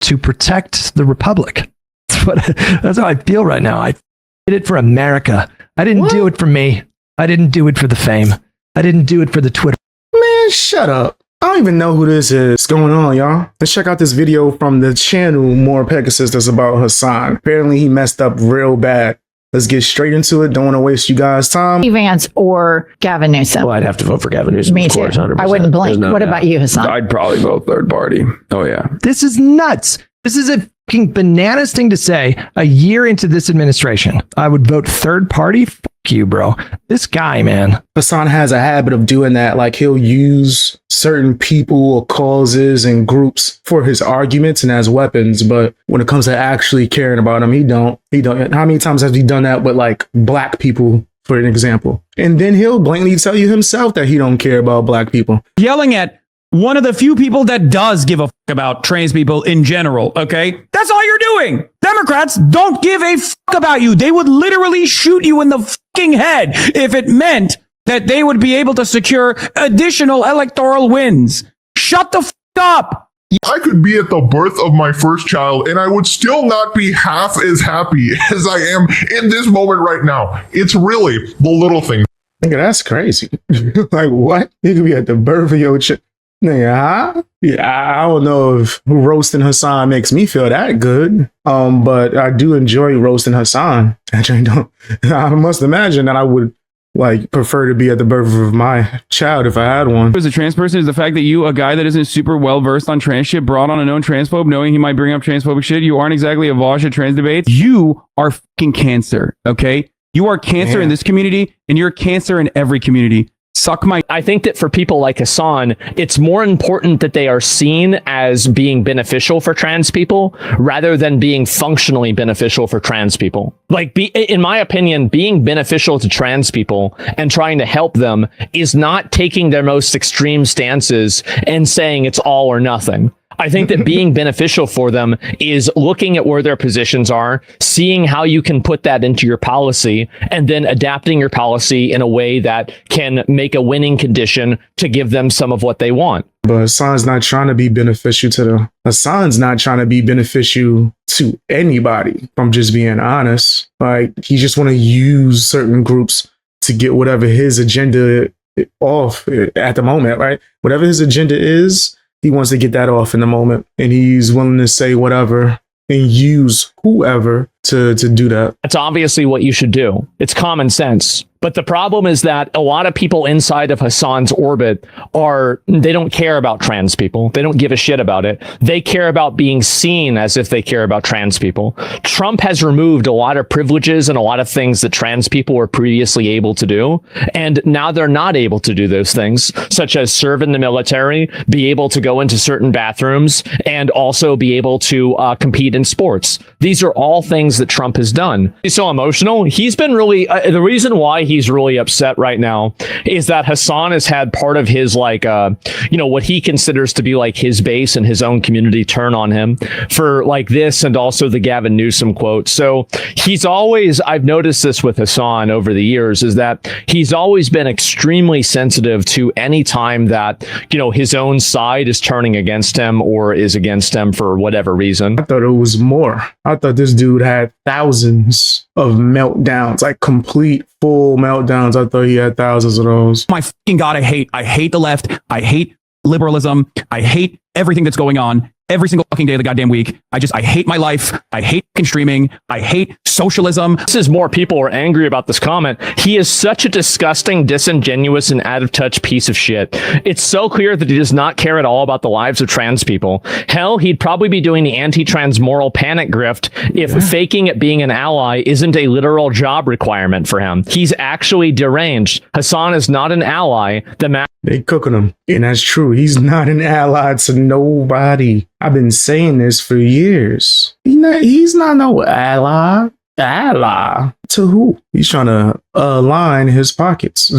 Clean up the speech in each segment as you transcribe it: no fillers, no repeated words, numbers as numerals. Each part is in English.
to protect the Republic. That's how I feel right now. I did it for America. I didn't do it for me. I didn't do it for the fame. I didn't do it for the Twitter. Man, shut up. I don't even know who this is. What's going on, y'all? Let's check out this video from the channel MorePegasus that's about Hasan. Apparently, he messed up real bad. Let's get straight into it. Don't want to waste you guys' time. Vance or Gavin Newsom? Well, I'd have to vote for Gavin Newsom. Me of course, too. 100%. I wouldn't blink. What about you, Hasan? I'd probably vote third party. Oh, yeah. This is nuts. This is a fucking bananas thing to say a year into this administration. I would vote third party. Fuck you, bro. This guy, man. Hasan has a habit of doing that. Like, he'll use certain people or causes and groups for his arguments and as weapons. But when it comes to actually caring about them, he don't. How many times has he done that with like black people, for an example? And then he'll blatantly tell you himself that he don't care about black people. Yelling at one of the few people that does give a fuck about trans people in general, okay? That's all you're doing. Democrats don't give a fuck about you. They would literally shoot you in the fucking head if it meant that they would be able to secure additional electoral wins. Shut the fuck up. I could be at the birth of my first child and I would still not be half as happy as I am in this moment right now. It's really the little things. Nigga, that's crazy. Like, what? You could be at the birth of your child. Yeah, I don't know if roasting Hasan makes me feel that good. But I do enjoy roasting Hasan. I must imagine that I would like prefer to be at the birth of my child if I had one. As a trans person, is the fact that you, a guy that isn't super well versed on trans shit, brought on a known transphobe, knowing he might bring up transphobic shit. You aren't exactly a vosh at trans debates. You are fucking cancer. Okay, you are cancer in this community, and you're cancer in every community. Suck my. I think that for people like Hasan, it's more important that they are seen as being beneficial for trans people rather than being functionally beneficial for trans people. Like, in my opinion, being beneficial to trans people and trying to help them is not taking their most extreme stances and saying it's all or nothing. I think that being beneficial for them is looking at where their positions are, seeing how you can put that into your policy, and then adapting your policy in a way that can make a winning condition to give them some of what they want. But Hasan's not trying to be beneficial to them. Hasan's not trying to be beneficial to anybody, if I'm just being honest. Like, he just want to use certain groups to get whatever his agenda off at the moment, right? Whatever his agenda is, he wants to get that off in the moment, and he's willing to say whatever and use whoever to do that. That's obviously what you should do. It's common sense. But the problem is that a lot of people inside of Hasan's orbit they don't care about trans people. They don't give a shit about it. They care about being seen as if they care about trans people. Trump has removed a lot of privileges and a lot of things that trans people were previously able to do. And now they're not able to do those things, such as serve in the military, be able to go into certain bathrooms, and also be able to compete in sports. These are all things that Trump has done. He's so emotional. He's been really, the reason why he's really upset right now is that Hasan has had part of his what he considers to be like his base and his own community turn on him for like this, and also the Gavin Newsom quote. So he's always, I've noticed this with Hasan over the years, is that he's always been extremely sensitive to any time that, his own side is turning against him or is against him for whatever reason. I thought it was more. I thought this dude had thousands of meltdowns, like complete full meltdowns. I thought he had thousands of those. My fucking God, I hate the left. I hate liberalism. I hate everything that's going on every single fucking day of the goddamn week. I hate my life. I hate fucking streaming. I hate socialism. This is more people are angry about this comment. He is such a disgusting, disingenuous, and out of touch piece of shit. It's so clear that he does not care at all about the lives of trans people. Hell, he'd probably be doing the anti-trans moral panic grift if faking it being an ally isn't a literal job requirement for him. He's actually deranged. Hasan is not an ally. They cooking him. And that's true. He's not an ally to nobody. I've been saying this for years. He's not no ally. Ally to who? He's trying to align his pockets.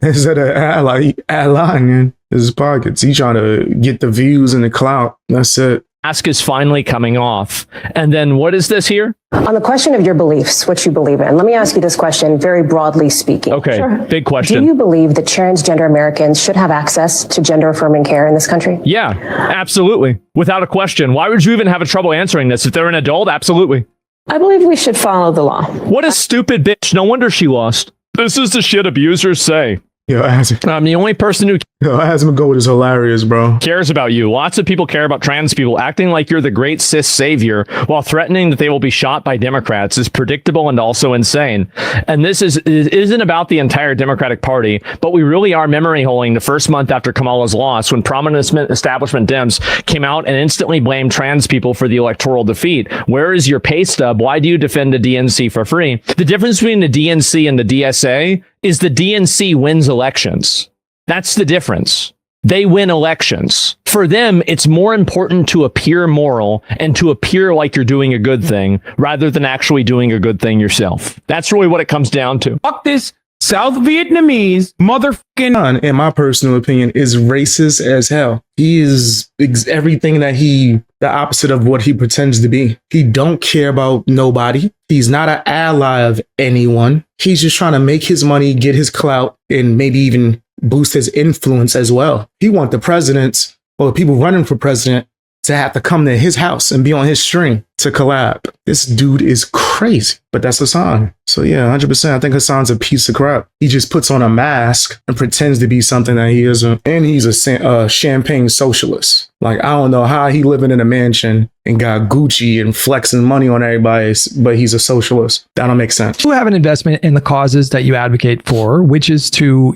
Instead of aligning his pockets, he's trying to get the views and the clout. That's it. mask is finally coming off. And then what is this here? On the question of your beliefs, what you believe in, let me ask you this question very broadly speaking. Okay, big question. Do you believe that transgender Americans should have access to gender-affirming care in this country? Yeah, absolutely. Without a question. Why would you even have a trouble answering this? If they're an adult, absolutely. I believe we should follow the law. What a stupid bitch. No wonder she lost. This is the shit abusers say. Yo, I'm the only person who Hasan Go is hilarious, bro. cares about you. Lots of people care about trans people. Acting like you're the great cis savior while threatening that they will be shot by Democrats is predictable and also insane. And this isn't about the entire Democratic Party, but we really are memory holing the first month after Kamala's loss when prominent establishment Dems came out and instantly blamed trans people for the electoral defeat. Where is your pay stub? Why do you defend the DNC for free? The difference between the DNC and the DSA is the DNC wins elections. That's the difference. They win elections. For them, it's more important to appear moral and to appear like you're doing a good thing rather than actually doing a good thing yourself. That's really what it comes down to. Fuck this South Vietnamese motherfucking. In my personal opinion, is racist as hell. He is everything that the opposite of what he pretends to be. He don't care about nobody. He's not an ally of anyone. He's just trying to make his money, get his clout, and maybe even boost his influence as well. He want the presidents or the people running for president to have to come to his house and be on his string to collab. This dude is crazy, but that's Hasan. So yeah, 100%. I think Hasan's a piece of crap. He just puts on a mask and pretends to be something that he isn't. And he's a champagne socialist. Like, I don't know how he living in a mansion and got Gucci and flexing money on everybody, but he's a socialist. That don't make sense. You have an investment in the causes that you advocate for, which is to,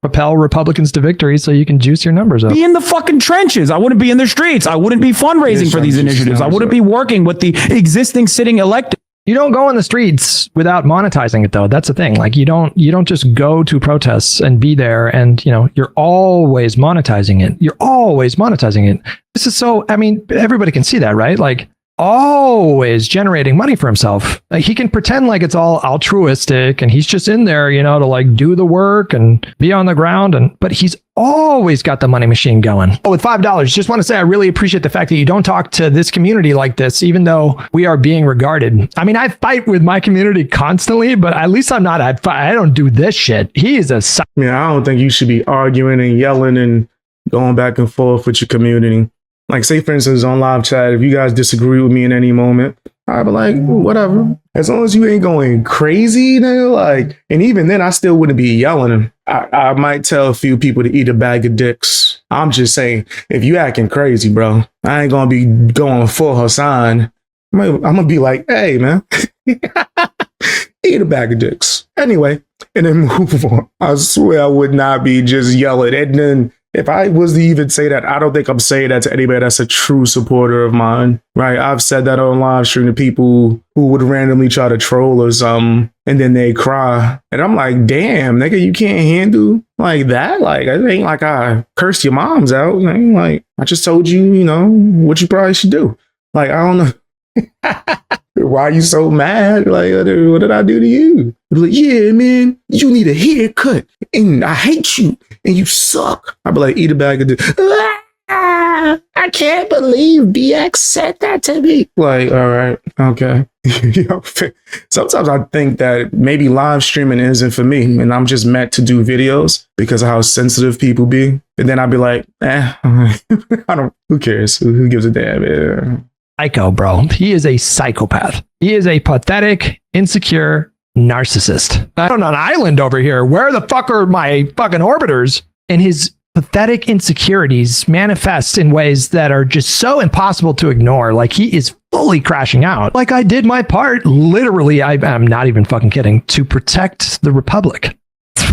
propel Republicans to victory so you can juice your numbers up. Be in the fucking trenches. I wouldn't be in the streets. I wouldn't be fundraising for these initiatives. I wouldn't be working with the existing sitting elected. You don't go on the streets without monetizing it, though. That's the thing. Like, you don't just go to protests and be there and, you're always monetizing it. You're always monetizing it. This is everybody can see that, right? Like, always generating money for himself. Like, he can pretend like it's all altruistic and he's just in there, to like do the work and be on the ground. But he's always got the money machine going. With $5, just want to say I really appreciate the fact that you don't talk to this community like this, even though we are being regarded. I mean, I fight with my community constantly, but at least I don't do this shit. He is a... I don't think you should be arguing and yelling and going back and forth with your community. Like, say, for instance, on live chat, if you guys disagree with me in any moment, I'd be like, whatever. As long as you ain't going crazy, and even then, I still wouldn't be yelling. I might tell a few people to eat a bag of dicks. I'm just saying, if you acting crazy, bro, I ain't going to be going full Hasan. I'm going to be like, hey, man, eat a bag of dicks. Anyway, and then move on. I swear I would not be just yelling. And then, if I was to even say that, I don't think I'm saying that to anybody that's a true supporter of mine, right? I've said that on live stream to people who would randomly try to troll or something, and then they cry. And I'm like, damn, nigga, you can't handle like that? Like, it ain't like I cursed your moms out. Like, I just told you, what you probably should do. Like, I don't know. Why are you so mad? Like, what did I do to you? Be like, yeah, man, you need a haircut, and I hate you, and you suck. I'd be like, eat a bag of dicks. I can't believe BX said that to me. Like, all right, okay. Sometimes I think that maybe live streaming isn't for me, and I'm just meant to do videos because of how sensitive people be. And then I'd be like, who cares? Who gives a damn? Yeah. Psycho, bro. He is a psychopath. He is a pathetic, insecure narcissist. I'm on an island over here. Where the fuck are my fucking orbiters? And his pathetic insecurities manifest in ways that are just so impossible to ignore. Like, he is fully crashing out. Like, I did my part. Literally, I'm not even fucking kidding, to protect the Republic.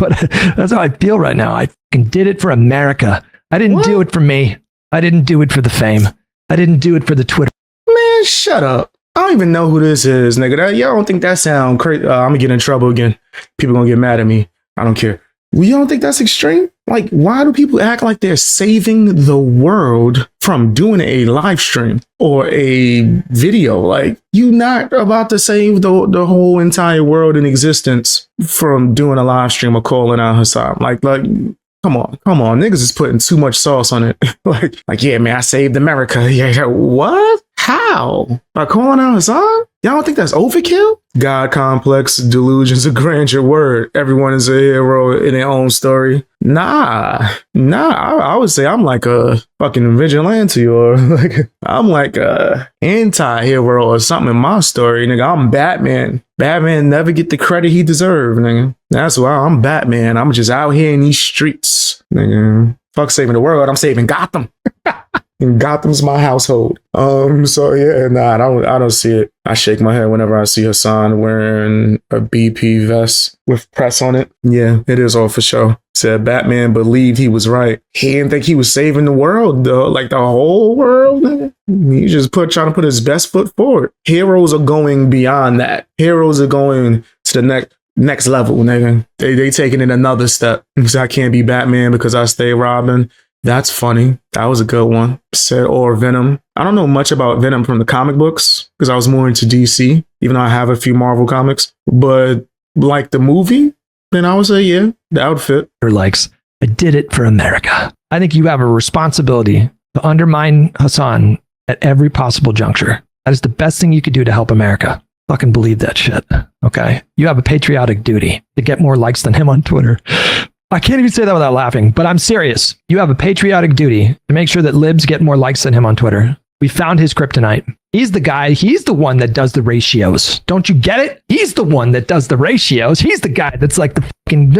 That's how I feel right now. I fucking did it for America. I didn't do it for me. I didn't do it for the fame. I didn't do it for the Twitter. Man, shut up. I don't even know who this is, nigga. Y'all don't think that sound crazy? I'm gonna get in trouble again. People gonna get mad at me. I don't care. You don't think that's extreme? Like, why do people act like they're saving the world from doing a live stream or a video? Like, you not about to save the whole entire world in existence from doing a live stream or calling out Hasan. Like, Come on. Niggas is putting too much sauce on it. like, yeah, man, I saved America. Yeah, what? How? By calling out Hasan? Y'all don't think that's overkill? God complex, delusions of grandeur, word. Everyone is a hero in their own story. Nah. I would say I'm like a fucking vigilante, or like I'm like a anti-hero or something in my story, nigga. I'm Batman. Batman never get the credit he deserved, nigga. That's why I'm Batman. I'm just out here in these streets, nigga. Fuck saving the world. I'm saving Gotham. And Gotham's my household. So yeah, nah, I don't see it. I shake my head whenever I see Hasan wearing a BP vest with press on it. Yeah, it is all for show. Said Batman believed he was right. He didn't think he was saving the world, though. Like the whole world. He just trying to put his best foot forward. Heroes are going beyond that. Heroes are going to the next level, nigga. They taking it another step. So I can't be Batman because I stay Robin. That's funny. That was a good one. Said, or Venom. I don't know much about Venom from the comic books because I was more into DC, even though I have a few Marvel comics. But like the movie, then I would say, yeah, the outfit. Or likes, I did it for America. I think you have a responsibility to undermine Hasan at every possible juncture. That is the best thing you could do to help America. Fucking believe that shit. Okay? You have a patriotic duty to get more likes than him on Twitter. I can't even say that without laughing, but I'm serious. You have a patriotic duty to make sure that libs get more likes than him on Twitter. We found his kryptonite. He's the guy. He's the one that does the ratios. Don't you get it? He's the one that does the ratios. He's the guy that's like the fucking,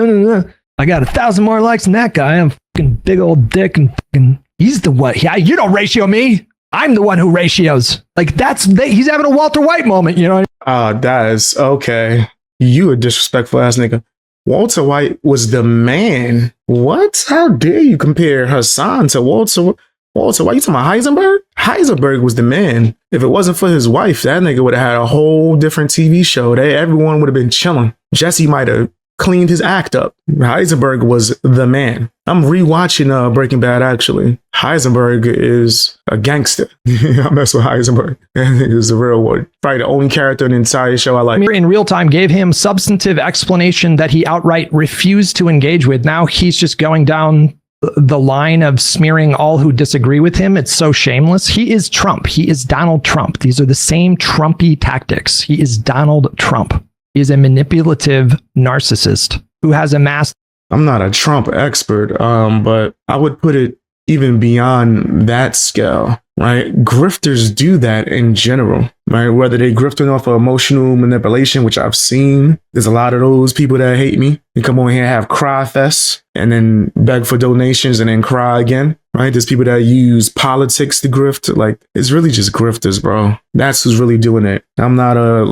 I got 1,000 more likes than that guy. I'm fucking big old dick and fucking, he's the one. Yeah, you don't ratio me. I'm the one who ratios. Like he's having a Walter White moment, you know? That is okay. You a disrespectful ass nigga. Walter White was the man. What? How dare you compare Hasan to Walter White? You talking about Heisenberg? Heisenberg was the man. If it wasn't for his wife, that nigga would have had a whole different TV show. Everyone would have been chilling. Jesse might have cleaned his act up. Heisenberg was the man. I'm rewatching Breaking Bad, actually. Heisenberg is a gangster. I mess with Heisenberg. He's the real one. Probably the only character in the entire show I like. In real time, gave him substantive explanation that he outright refused to engage with. Now he's just going down the line of smearing all who disagree with him. It's so shameless. He is Trump. He is Donald Trump. These are the same Trumpy tactics. He is Donald Trump. He is a manipulative narcissist who has amassed. I'm not a Trump expert, but I would put it even beyond that scale, right? Grifters do that in general, right? Whether they grifting off of emotional manipulation, which I've seen. There's a lot of those people that hate me and come on here and have cry fests and then beg for donations and then cry again, right? There's people that use politics to grift. Like, it's really just grifters, bro. That's who's really doing it. I'm not a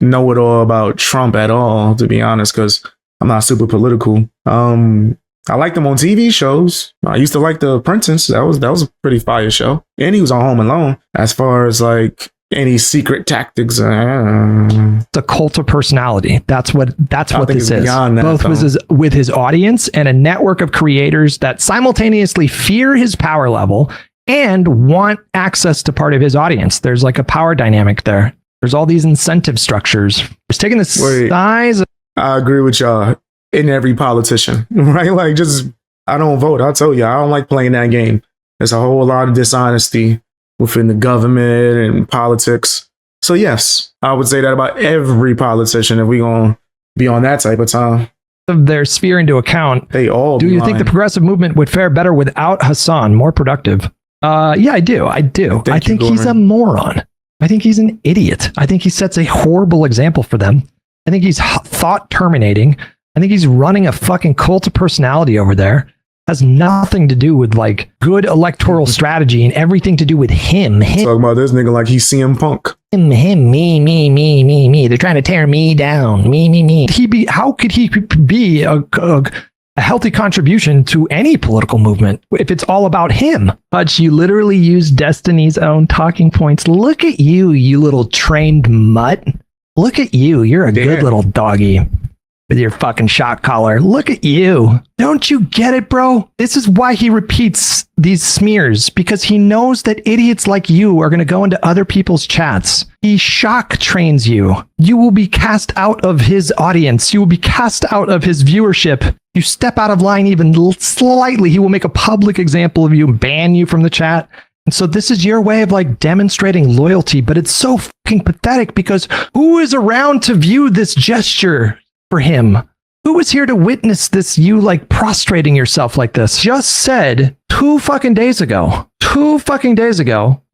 know-it-all about Trump at all, to be honest, because I'm not super political. I liked him on TV shows. I used to like The Apprentice. That was a pretty fire show. And he was on Home Alone. As far as like any secret tactics, the cult of personality. That's what this is. Both with his audience and a network of creators that simultaneously fear his power level and want access to part of his audience. There's like a power dynamic there. There's all these incentive structures. It's taking the size. I agree with y'all. In every politician, right? Like, I don't vote. I'll tell you, I don't like playing that game. There's a whole lot of dishonesty within the government and politics. So yes, I would say that about every politician if we're going to be on that type of time. Of their sphere into account. They all do. You think the progressive movement would fare better without Hasan? More productive? Yeah, I do. I think he's a moron. I think he's an idiot. I think he sets a horrible example for them. I think he's thought terminating. I think he's running a fucking cult of personality over there. Has nothing to do with like good electoral strategy and everything to do with him. Talking about this nigga like he's CM Punk. Him, me. They're trying to tear me down. Me. How could he be a healthy contribution to any political movement if it's all about him? But you literally use Destiny's own talking points. Look at you, you little trained mutt. Look at you. You're a good little doggy. With your fucking shock collar. Look at you. Don't you get it, bro? This is why he repeats these smears, because he knows that idiots like you are going to go into other people's chats. He shock trains you. You will be cast out of his audience. You will be cast out of his viewership You step out of line even slightly, he will make a public example of you and ban you from the chat. And so this is your way of like demonstrating loyalty, but it's so fucking pathetic because who is around to view this gesture for him? Who was here to witness this, you like prostrating yourself like this? Just said 2 fucking days ago,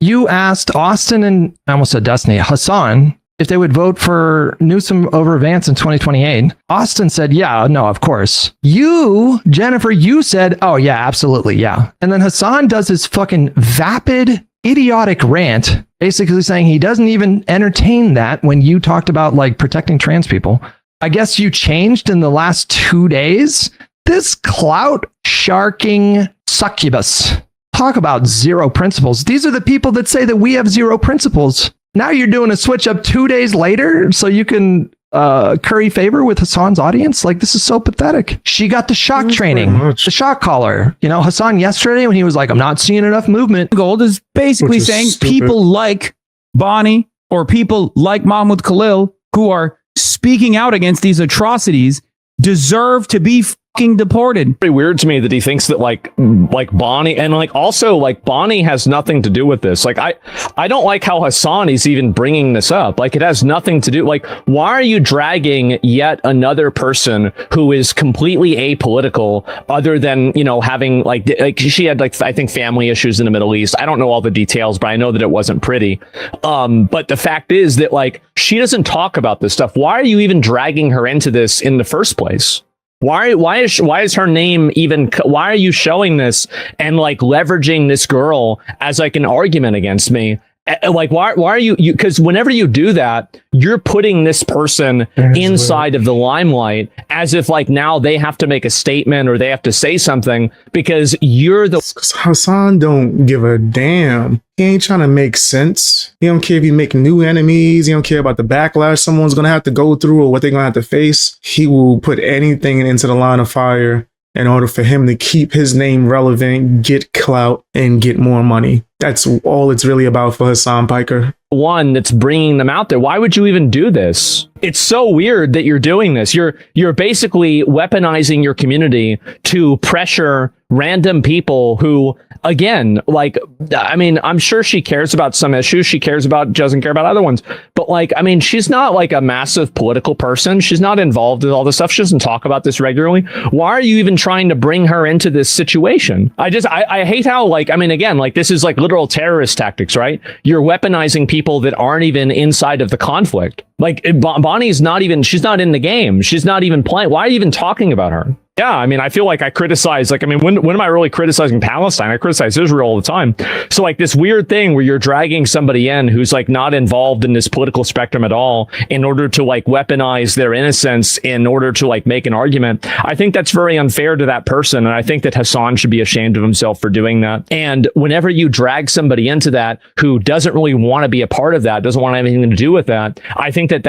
you asked Austin and I almost said Destiny, Hasan, if they would vote for Newsom over Vance in 2028. Austin said, yeah, no, of course. You, Jennifer, you said, oh yeah, absolutely, yeah. And then Hasan does his fucking vapid, idiotic rant, basically saying he doesn't even entertain that when you talked about like protecting trans people. I guess you changed in the last 2 days. This clout sharking succubus. Talk about zero principles. These are the people that say that we have zero principles. Now you're doing a switch up 2 days later so you can curry favor with Hasan's audience. Like, this is so pathetic. She got the shock training, the shock collar. You know, Hasan yesterday when he was like, I'm not seeing enough movement. Gold is basically saying stupid. People like Bonnie or people like Mahmoud Khalil who are speaking out against these atrocities deserve to be fucking deported. Pretty weird to me that he thinks that like Bonnie and like also like Bonnie has nothing to do with this. Like I don't like how Hasan is even bringing this up. Like it has nothing to do. Like why are you dragging yet another person who is completely apolitical other than, you know, having like she had like I think family issues in the Middle East. I don't know all the details, but I know that it wasn't pretty. But the fact is that like she doesn't talk about this stuff. Why are you even dragging her into this in the first place? Why is her name even, why are you showing this and like leveraging this girl as like an argument against me? Like, why are you, because whenever you do that, you're putting this person inside of the limelight as if like now they have to make a statement or they have to say something because you're the. Because Hasan don't give a damn. He ain't trying to make sense. He don't care if you make new enemies. He don't care about the backlash someone's going to have to go through or what they're going to have to face. He will put anything into the line of fire in order for him to keep his name relevant, get clout, and get more money. That's all it's really about for Hasan Piker. One that's bringing them out there. Why would you even do this? It's so weird that you're doing this. You're basically weaponizing your community to pressure random people who, again, like, I mean, I'm sure she cares about some issues. She doesn't care about other ones. But like, I mean, she's not like a massive political person. She's not involved in all this stuff. She doesn't talk about this regularly. Why are you even trying to bring her into this situation? I hate how, like, I mean, again, like this is like literal terrorist tactics, right? You're weaponizing people that aren't even inside of the conflict. Like Bonnie's not even, she's not in the game. She's not even playing. Why are you even talking about her? Yeah, I mean, I feel like I criticize, like, I mean, when am I really criticizing Palestine? I criticize Israel all the time. So like this weird thing where you're dragging somebody in who's like not involved in this political spectrum at all in order to like weaponize their innocence in order to like make an argument. I think that's very unfair to that person. And I think that Hasan should be ashamed of himself for doing that. And whenever you drag somebody into that who doesn't really want to be a part of that, doesn't want to have anything to do with that, I think that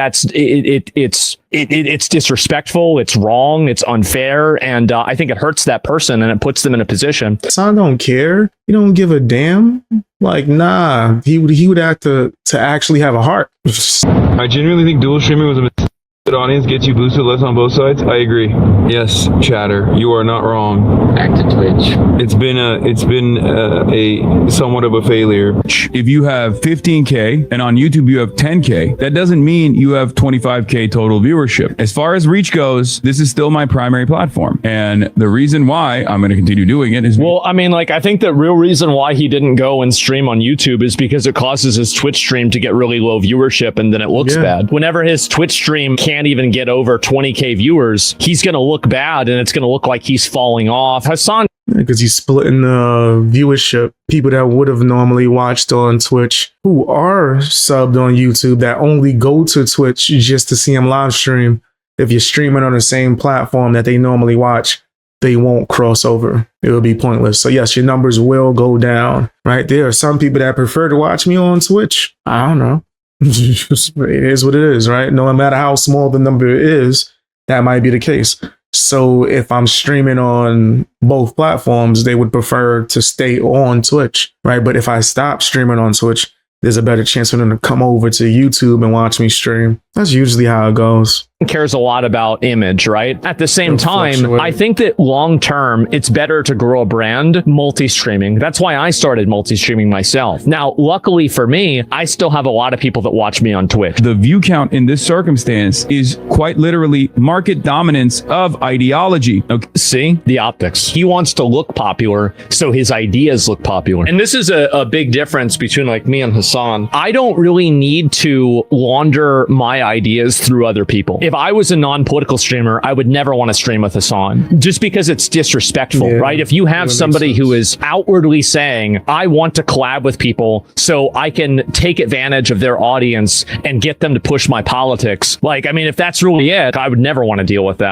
it's disrespectful, it's wrong, it's unfair, and I think it hurts that person and it puts them in a position. Hasan don't care. He don't give a damn. Like, nah, he would have to actually have a heart. I genuinely think dual streaming was a mistake. Audience gets you boosted less on both sides. I agree. Yes, chatter, you are not wrong. Back to Twitch. It's been a somewhat of a failure. If you have 15K and on YouTube you have 10K, that doesn't mean you have 25K total viewership. As far as reach goes, this is still my primary platform. And the reason why I'm going to continue doing it is... Well, I mean, like, I think the real reason why he didn't go and stream on YouTube is because it causes his Twitch stream to get really low viewership and then it looks bad. Whenever his Twitch stream can't even get over 20K viewers, he's going to look bad and it's going to look like he's falling off. Hasan, because he's splitting the viewership. People that would have normally watched on Twitch who are subbed on YouTube that only go to Twitch just to see him live stream. If you're streaming on the same platform that they normally watch, they won't cross over. It will be pointless. So yes, your numbers will go down, right? There are some people that prefer to watch me on Twitch. I don't know. It is what it is, right? No matter how small the number is, that might be the case. So if I'm streaming on both platforms, they would prefer to stay on Twitch, right? But if I stop streaming on Twitch, there's a better chance for them to come over to YouTube and watch me stream. That's usually how it goes. cares a lot about image, right? At the same time, fluctuate. I think that long term, it's better to grow a brand multi-streaming. That's why I started multi-streaming myself. Now, luckily for me, I still have a lot of people that watch me on Twitch. The view count in this circumstance is quite literally market dominance of ideology. Okay. See? The optics. He wants to look popular, so his ideas look popular. And this is a big difference between like me and Hasan. I don't really need to launder my ideas through other people. If I was a non-political streamer, I would never want to stream with Hasan just because it's disrespectful, right? If you have somebody who is outwardly saying, I want to collab with people so I can take advantage of their audience and get them to push my politics. Like, I mean, if that's really it, I would never want to deal with that.